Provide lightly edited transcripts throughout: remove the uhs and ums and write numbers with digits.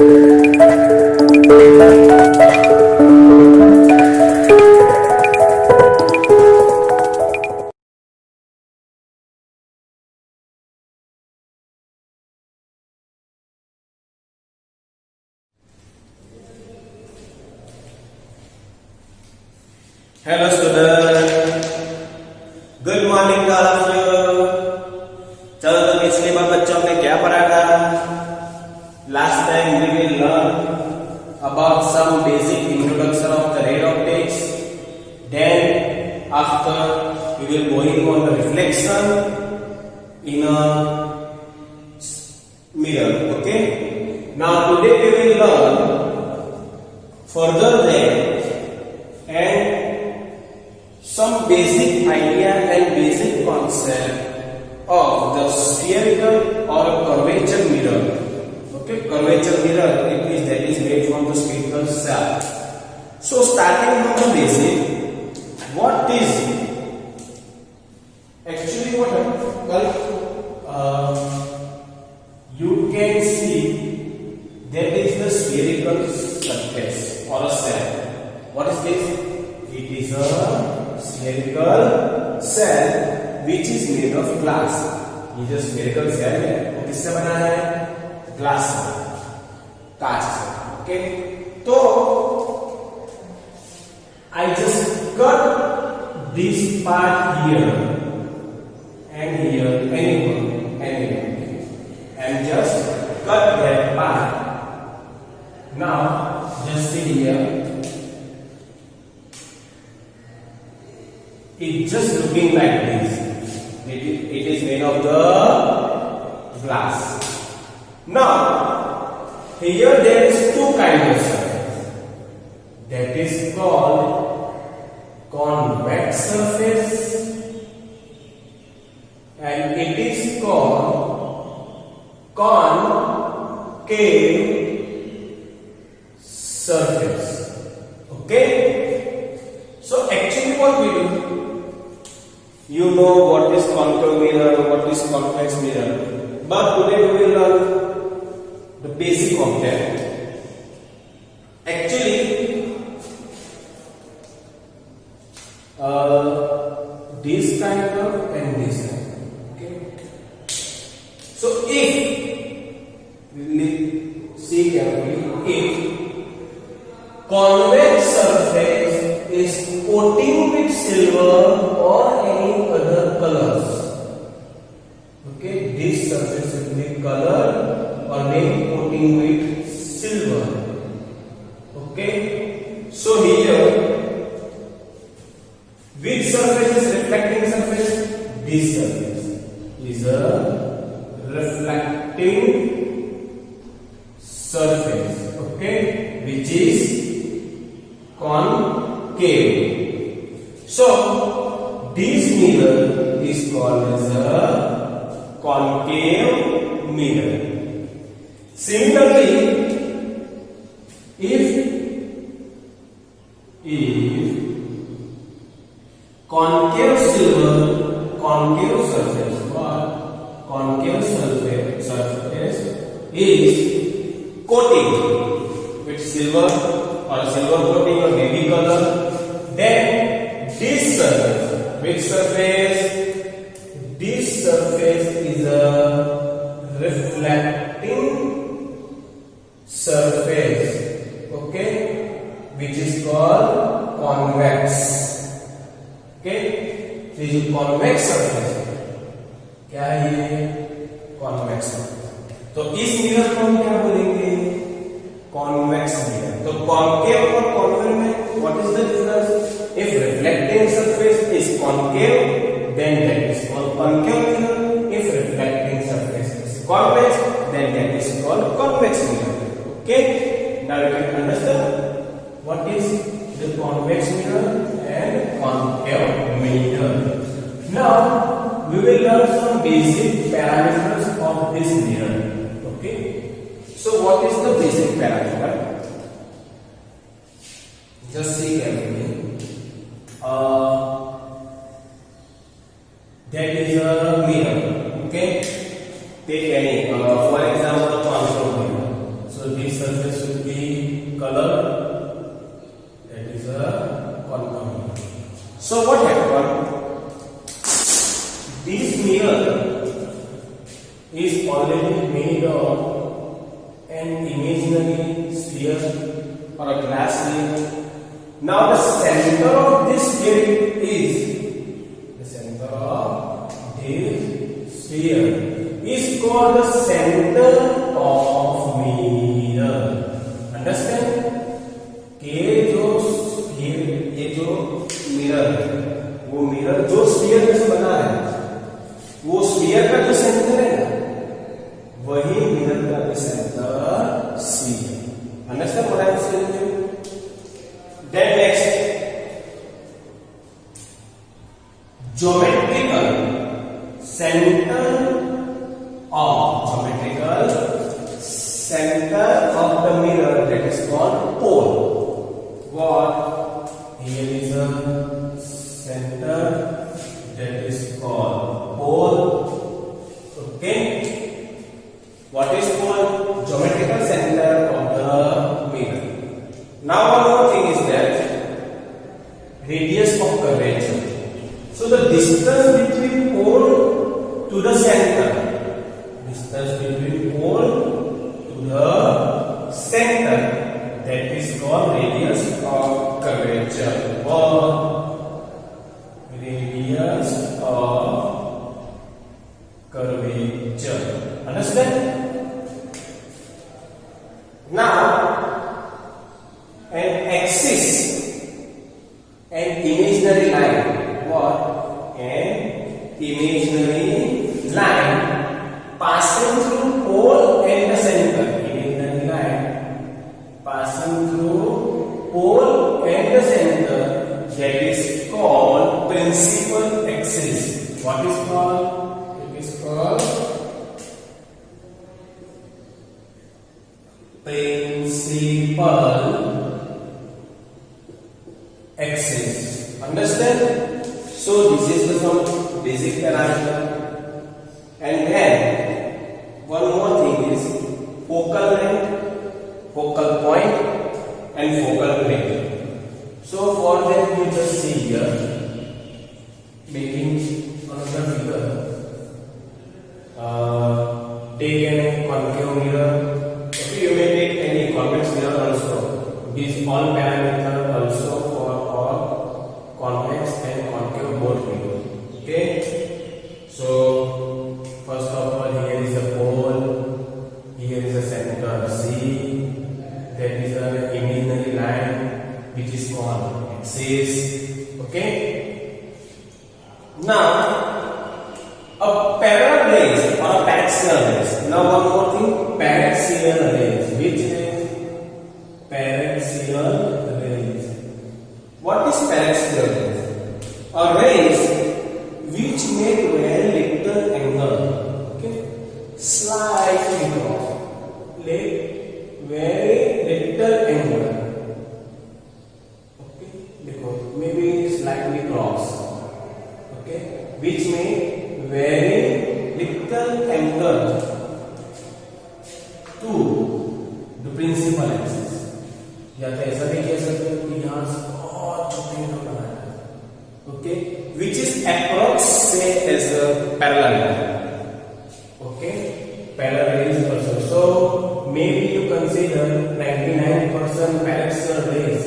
Hello student, good morning to all of you. चलो तो पिछली बार बच्चों ने क्या पढ़ा था? Last time we will learn about some basic introduction of the ray optics. Then after we will going on the reflection in a mirror. Okay. Now today we will learn further than and some basic idea and basic concept of the spherical or curvature mirror. Okay, curvature mirror that is made from the spherical shaft. So starting from the basic, what is actually what you can see that is the spherical surface or a shaft. What is this? It is a spherical cell which is made of glass. ये जो spherical cell है वो किससे बना है? Glass से, कांच से. ओके, तो I just cut this part here and here, anywhere, and just cut that part. Now just see here. It's just looking like this. It is made of the glass. Now, here there is two kinds of surface. That is called convex surface, and it is called concave surface. Okay? So actually what we do, you know what is concave mirror, what is convex mirror, but today we will learn the basic of that. Actually, this kind of and this kind. Okay. So if we see carefully, if convex surface is coating with silver or any other colors, okay, this surface will be colored or maybe coating with silver. Okay, so here which surface is reflecting surface? This surface is a reflecting surface, okay, which is concave. So this mirror is called as a concave mirror. Similarly, if concave surface is coating with silver or a silver coating or maybe color, then this surface, which surface? This surface is a reflecting surface, okay, which is called convex. Okay, so ये जो convex surface है, क्या है ये? Convex surface. तो इस mirror को हम क्या बोलेंगे? Convex mirror. तो concave और convex में what is the difference? If reflecting surface is concave, then that is called concave mirror. If reflecting surface is convex, then that is called convex mirror. Okay, now you can understand what is the convex mirror and concave mirror. Now we will learn some basic parameters of this mirror. Okay, so what is the basic parameter? Just see carefully. That is a mirror. Okay, take any for example contour mirror. So this surface should be colored. That is a concave mirror. So what happened? This mirror is already made of an imaginary sphere or a glass sphere. Now the center of this sphere is called the center of mirror. Understand? ये जो mirror है, वो mirror जो sphere में से बना है, वो स्फीयर का जो सेंटर है ना, वही मिरर का भी सेंटर सी है. Understand what I am saying to you? Then next, geometrical center of the mirror, that is called pole. What? Here is a center that is called pole. Okay. What is pole? Geometrical center of the mirror. Now one more thing is that radius of curvature. So the distance between pole to the center, distance between pole to the center, that is called radius of curvature or radius of curvature. Understand? Now an axis, an imaginary line. What? An imaginary line passing through pole and the center. Imaginary line passing through pole and the center, that is called principal axis. What is called? It is called principal axis. Understand? So this is the some basic parameter. And then one more thing is focal length, focal point, and focal plane. So for that you just see here, making another figure. Take a concave mirror. Okay, you may take any convex mirror also. These all parameters also for all convex and concave both mirror. Okay, so first of all, here is a pole, here is a center C, there is an imaginary line which is called axis. Okay. Now a parallel rays or a paraxial rays. Now one more thing, paraxial rays. Which rays? Paraxial rays. What is paraxial rays? A rays which make very little angle. Okay, slightly cross, very little angle. Okay, because maybe slightly cross. Okay, which make very little angle to the principal axis. या तो ऐसा भी कह सकते हो कि यहाँ से बहुत छोटे एंगल बनाया है. Okay, which is approx say as a parallel line. Okay, parallel rays also. So maybe you consider 99% paraxial rays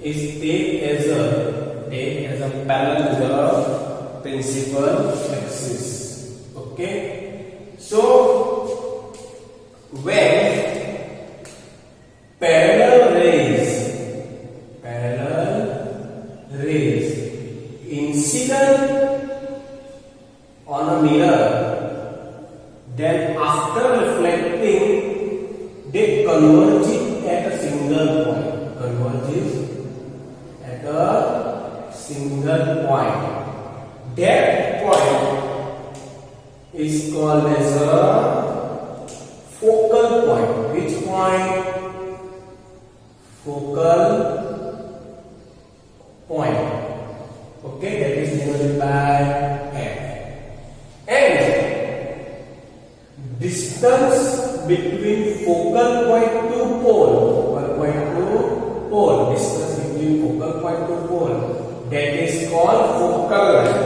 is take as a parallel to the principal axis. Okay, so when parallel rays incident on a mirror, then after reflecting they converge at a single point. Converges at a single point. That point is called as a focal point. Which point? Focal point. Okay, that is denoted by F. And distance between focal point to to pole, that is called focal line.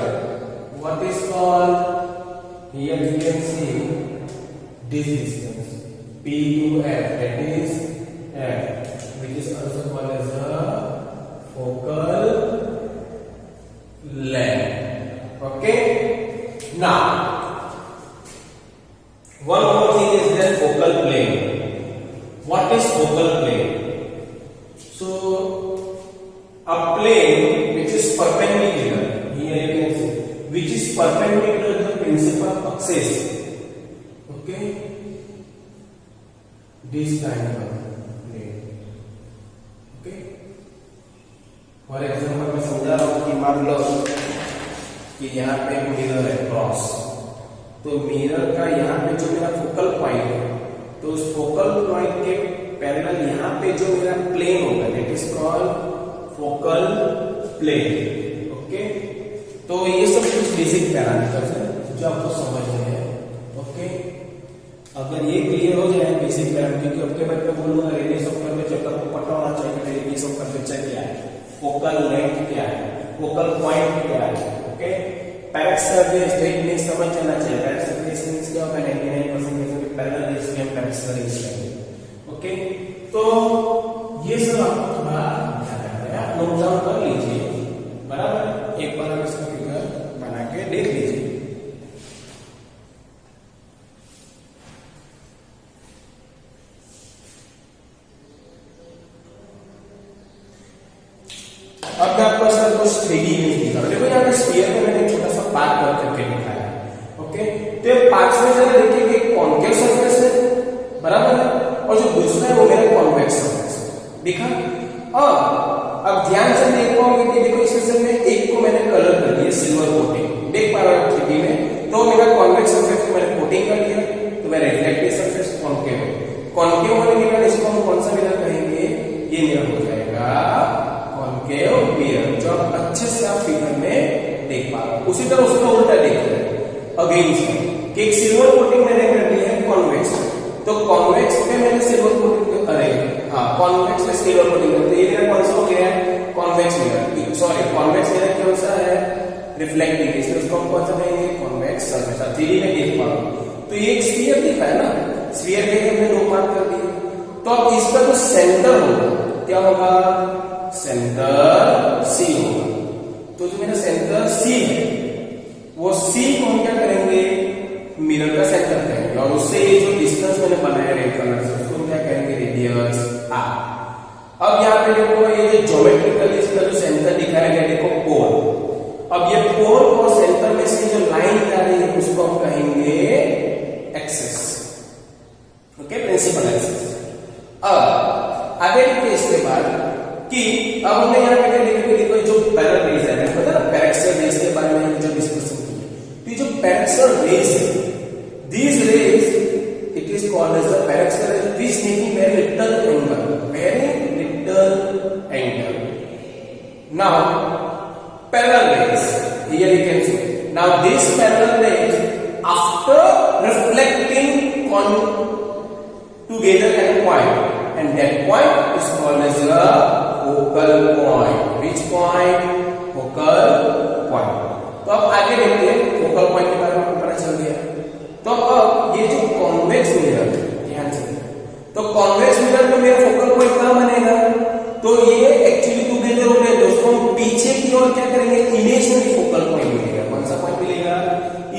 What is called? Here you can see this distance P to F, that is F, which is also called as the focal length. Okay. Now, one more thing is that focal plane. What is focal plane? So, a plane which is perpendicular, here you can see, which is perpendicular to the principal axis. Okay, this kind of plane. Okay, for example, मैं समझा रहा हूँ कि मान लो कि यहाँ पे mirror है क्रॉस, तो मिरर का यहाँ पे जो मेरा फोकल पॉइंट है, तो उस फोकल पॉइंट के पैरेलल यहाँ पे जो मेरा प्लेन होगा, that is called focal plane. Okay, तो ये सब कुछ बेसिक पैरामीटर्स है जो आपको समझने हैं. ओके, अगर ये क्लियर हो जाए बेसिक पैरामीटर, क्योंकि अब के बाद मैं बोलूंगा रेडियस ऑफ कर्वेचर का आपको पता होना चाहिए कि रेडियस ऑफ कर्वेचर क्या है, फोकल लेंथ क्या है, फोकल पॉइंट क्या है. ओके, पैरेलल रेडियस तो एक नहीं समझ जाना चाहिए. पैरेलल रेडियस मींस क्या होगा, 99% पैरेलल रेडियस में पैरेलल रेडियस है. ओके, तो ये सब आपको थोड़ा ध्यान रखना है, नोट डाउन कर लीजिए. बराबर, एक बार आप इसका फिगर बना के देख लीजिए. अब मैं आपको सर कुछ 3D इमेज दिखा रहा हूं. देखो यहाँ पे स्फीयर में मैंने छोटा सा पार्ट करके दिखाया है. ओके, तो ये पार्ट्स में जरा देखिए कि एक कॉन्केव सरफेस है, बराबर है, और जो दूसरा है वो मेरा कॉन्वेक्स सरफेस है. दिखा? अब ध्यान से देख पाओगे कि देखो इस सेक्शन में एक को मैंने कलर कर दिया सिल्वर कोटिंग, देख पा रहे हो 3D में. तो मेरा कॉन्वेक्स सरफेस को मैंने कोटिंग कर दिया, तो मेरा रिफ्लेक्टिव सरफेस कॉन्केव है. कॉन्केव होने के बाद इसको हम कौन सा मिरर कहेंगे? ये मिरर हो जाएगा कॉन्केव मिरर, जो आप अच्छे से आप फिगर में देख पा रहे हो. उसी तरह उसका उल्टा देख रहे हैं अगेंस्ट कि एक सिल्वर कोटिंग मैंने कर दी है कॉन्वेक्स, तो कॉन्वेक्स पे मैंने सिल्वर कोटिंग, अरे हाँ, कॉन्वेक्स पे सिल्वर कोटिंग, तो ये मेरा कौन सा हो गया है? Convex mirror. Sorry, convex mirror कौन सा है? रिफ्लेक्टिव, इसलिए उसको हम कौन सा कहेंगे? Convex surface. 3D में देख पा रहे हो. तो ये एक स्फीयर दिखा है ना, स्फीयर के हमने दो पार्ट कर दिए. तो अब इसका जो सेंटर होगा क्या होगा? सेंटर सी होगा. तो जो मेरा सेंटर सी है वो सी को हम क्या करेंगे? मिरर का सेंटर कहेंगे, और उससे ये जो डिस्टेंस मैंने बनाया रेड कलर से उसको हम क्या कहेंगे? Radius R. अब यहाँ पे देखो ये जो ज्योमेट्रिकली इसका जो सेंटर दिखाया गया, देखो पोल. अब ये पोल और सेंटर में से जो लाइन जा रही है उसको हम कहेंगे एक्सिस. Okay, principal axis. अब आगे देखिए इसके बाद कि अब हमने यहाँ पे क्या देखा, देखो जो पैरेलल रेज है, पता ना पैरेक्सल रेज के बारे में जो डिस्कशन की, तो जो पैरेक्सल रेज है, these rays it is called as the paraxial rays, which making very little angle. Now parallel rays, here you can see. Now these parallel rays after reflecting on together at a point, and that point is called as the focal point. Which point? Focal point. तो अब आगे देखते हैं focal point के बारे में आपको पता चल गया. तो अब ये जो कॉन्वेक्स मिरर, ध्यान से, तो कॉन्वेक्स मिरर में मेरा फोकल पॉइंट कहां बनेगा? तो ये एक्चुअली टुगेदर हो गए, दोस्तों हम पीछे की ओर क्या करेंगे? इमेजिनरी फोकल पॉइंट मिलेगा. कौन सा पॉइंट मिलेगा?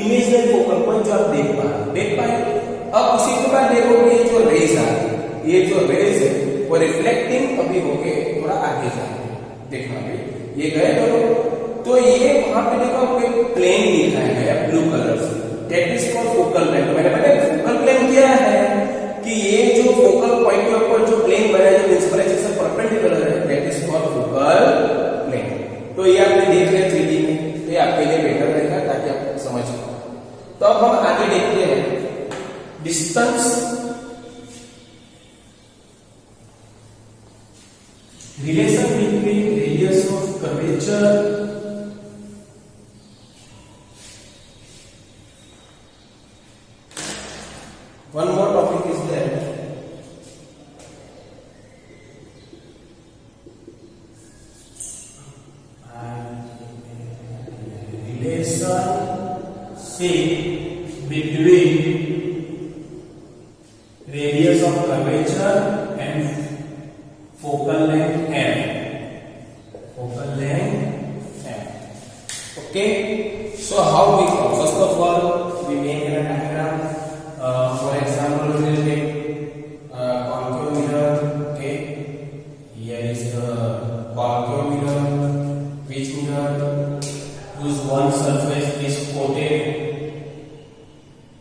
इमेजिनरी फोकल पॉइंट, जो आप देख पाए. अब उसी के बाद देखोगे ये जो रेज आ रही है, ये जो रेज है वो रिफ्लेक्टिंग अभी होके थोड़ा आगे जाएंगे. देखना भाई, ये गए तो ये वहां पे देखो आपको एक प्लेन दिखाया गया ब्लू कलर से, that is called focal plane. तो मैंने बताया फोकल प्लेन क्या है कि ये जो फोकल पॉइंट के ऊपर जो प्लेन बना है, जो प्रिंसिपल एक्सिस से परपेंडिकुलर है, that is called focal plane. तो ये आपने देख लिया 3D में, तो ये आपके लिए बेटर रहेगा ताकि आप समझ पाओ. तो अब हम आगे देखते हैं distance, relation between radius of curvature one more topic is there. relationship between radius of curvature and focal length m. Focal length m. Okay. So how we come? First of all, we make a diagram. For example, we will take concave mirror. Okay. Here is the concave mirror. Which mirror? Whose one surface is coated.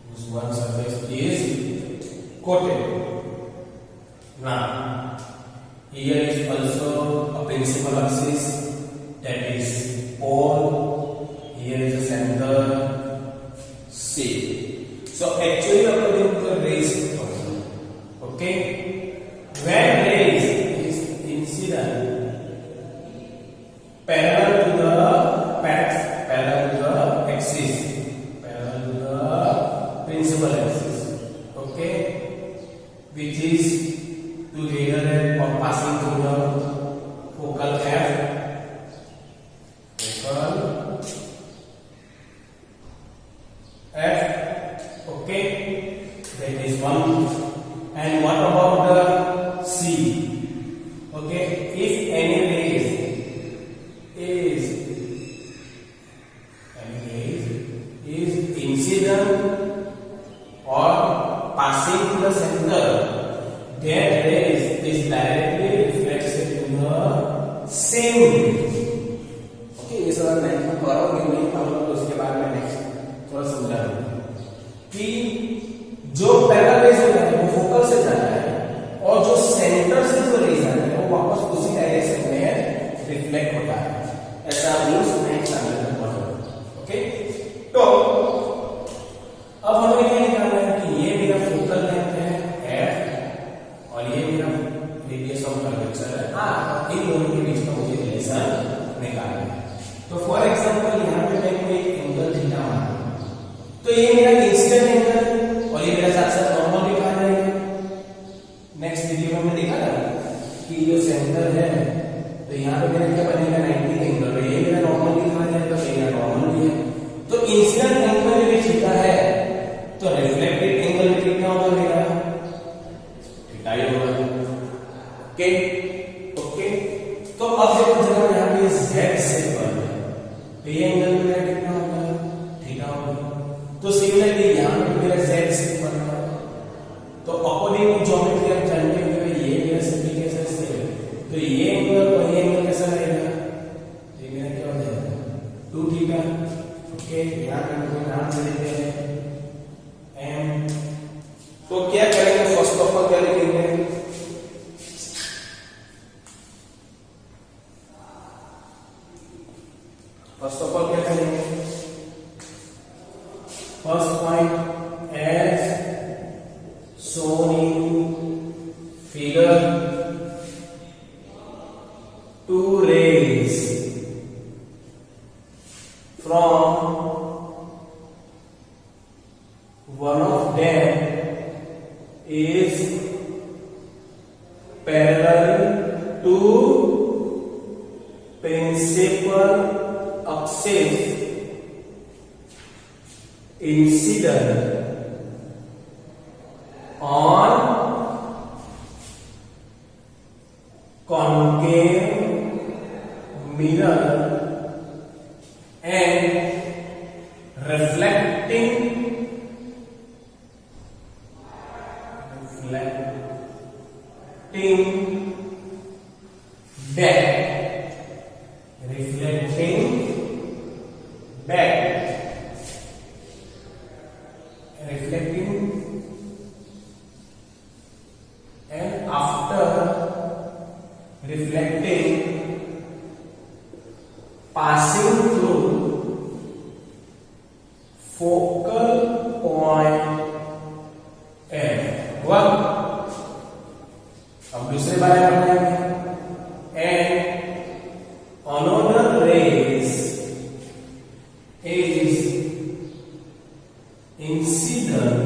Whose one surface is coated. Now, here is also a principal axis, that is pole. Here is the center C. So actually according to the rays, okay, when rays is incident parallel to the axis, parallel to the principal axis, okay, which is together or passing through the focal F, okay, that is one. And what about the C? Okay, if any rays is incident or passing to the center, that rays is directly reflected in the same rays. Okay, ये सब next में करोगे नहीं, हम लोग उसके बाद में नेक्स्ट थोड़ा समझा कि जो पैरेलल रेज होता है वो फोकल से जाता है और जो सेंटर से जो रेज आता है वो वापस उसी डायरेक्शन में रिफ्लेक्ट होता है. ऐसा रूल्स नेक्स्ट चैप्टर में पढ़ोगे. ओके, तो अब हमें ये निकालना है कि ये मेरा फोकल लेंथ है f और ये मेरा रेडियस ऑफ कर्वेचर है r. इन दोनों के बीच का मुझे रिलेशन निकालना है. तो फॉर एग्जांपल यहां पे मैं कोई एंगल थीटा मानता हूं, तो ये मेरा इंसिडेंट एंगल और ये मेरा साथ साथ नॉर्मल भी कहा जाएगा. नेक्स्ट वीडियो में हमने देखा ना कि जो सेंटर है तो यहाँ पे मेरा क्या बनेगा 90 एंगल, और ये मेरा नॉर्मल भी कहा जाएगा, तो ये नॉर्मल भी है. तो इंसिडेंट एंगल यदि थीटा है तो रिफ्लेक्टेड एंगल भी कितना होगा मेरा थीटा ही होगा. ओके ओके, तो अब देखो जरा यहाँ पे z से पर है तो ये एंगल मेरा कितना होगा थीटा होगा. तो सिमिलरली यहाँ पे मेरा z से पर है तो अकॉर्डिंग टू ज्योमेट्री आप जानते हो ये मेरा सभी कैसा से, तो ये एंगल और ये एंगल कैसा रहेगा, ये मेरा क्या हो जाएगा 2 थीटा. ओके, यहाँ पे हम कोई नाम दे देते हैं m. तो क्या करेंगे, फर्स्ट ऑफ ऑल क्या लिखेंगे, फर्स्ट ऑफ ऑल क्या करेंगे, first point as shown in figure, two rays from one of them is parallel to principal axis incident on concave mirror and reflecting back, reflecting back, reflecting, and after reflecting passing through focal point F. One, अब दूसरे बारे में बताएंगे. And another rays is incident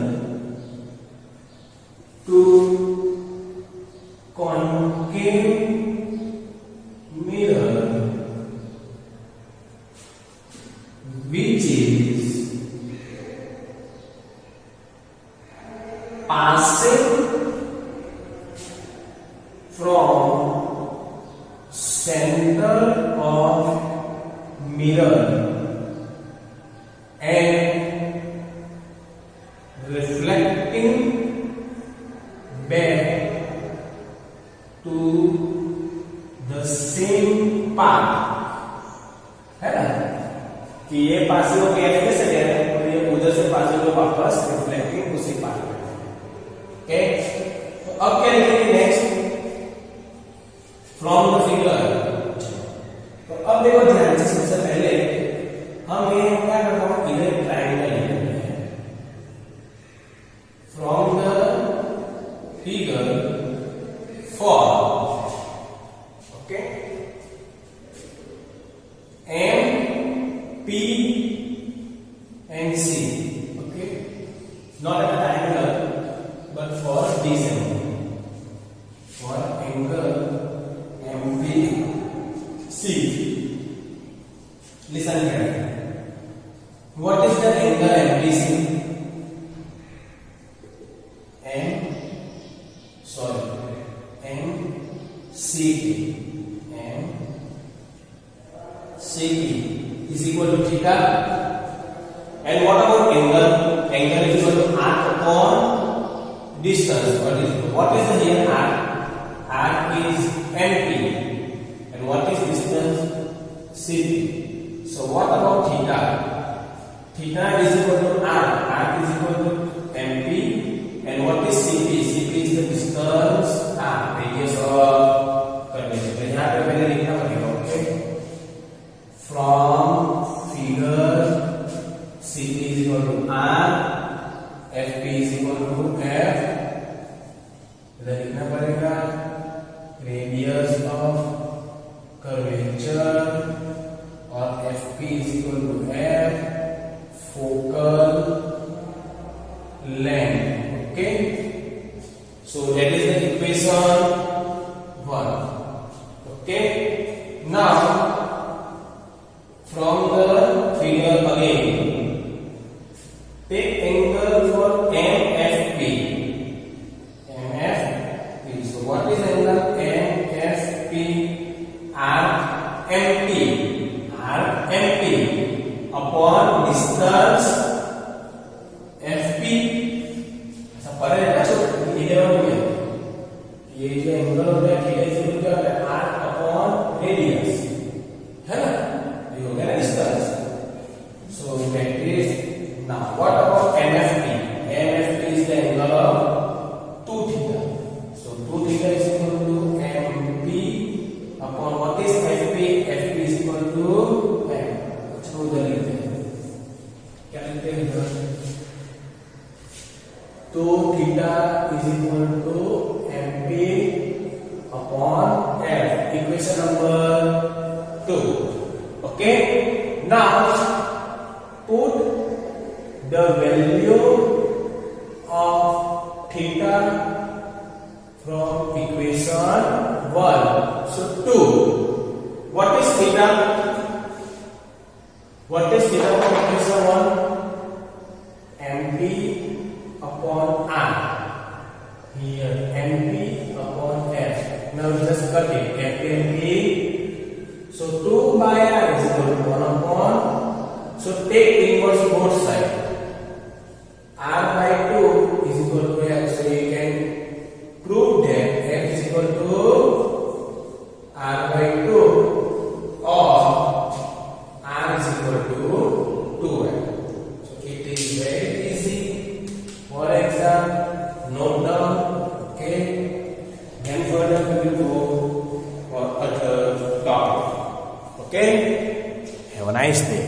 to concave mirror which from center of mirror and reflecting back to the same path, है ना, कि ये पास हो गया कैसे गया और ये उधर से पास हो वापस रिफ्लेक्टिंग उसी पाथ में। ओके, तो अब क्या लिखेंगे नेक्स्ट फ्रॉम द फिगर। तो अब देखो ध्यान से, सबसे पहले हम ये क्या करता हूं, इधर ट्रायंगल लेते हैं from the figure for, okay, M P and C, okay, not at triangle but for this angle, for angle MPC. Listen carefully. What is the angle MPC? MCP is equal to theta. And what about angle? Angle is equal to arc upon distance. What is the here arc? Arc is MP. And what is distance? CP. So what about theta? Theta is equal to arc. Arc is equal to MP. And what is CP? CP is the distance, radius of curvature. तो यहाँ पे पहले लिखना पड़ेगा, okay, from figure CP is equal to R, FP is equal to F. इधर लिखना पड़ेगा radius of curvature और FP is equal to F, focal length. Okay, so that is the equation 1. Okay, now from the figure again, take angle for MFP. MFP. So what is angle MFP? RMP. RMP upon distance FP. ऐसा पढ़े ना तो eleven में ये जो angle होता है theta is equal to R upon radius, है ना, ये हो गया distance. So that is now what about MFP? MFP is the angle of 2 theta. So 2 theta is equal to MP upon what is FP? FP is equal to M. अच्छा उधर लिखते हैं, क्या लिखते हैं इधर? तो theta is equal to MP upon F. Equation number 2. Okay. Now put the value of theta from equation 1. So 2. What is theta? What is theta from equation 1? MP upon R. Here MP upon F. Now just cut it. F and P. So 2 by R is equal to 1 upon. So take inverse both sides. R by 2 is equal to F. So you can prove that F is equal to R by 2 or R is equal to 2F. So it is very easy. For example, note down. Okay. Then further we will go for other topic. Okay. Have a nice day.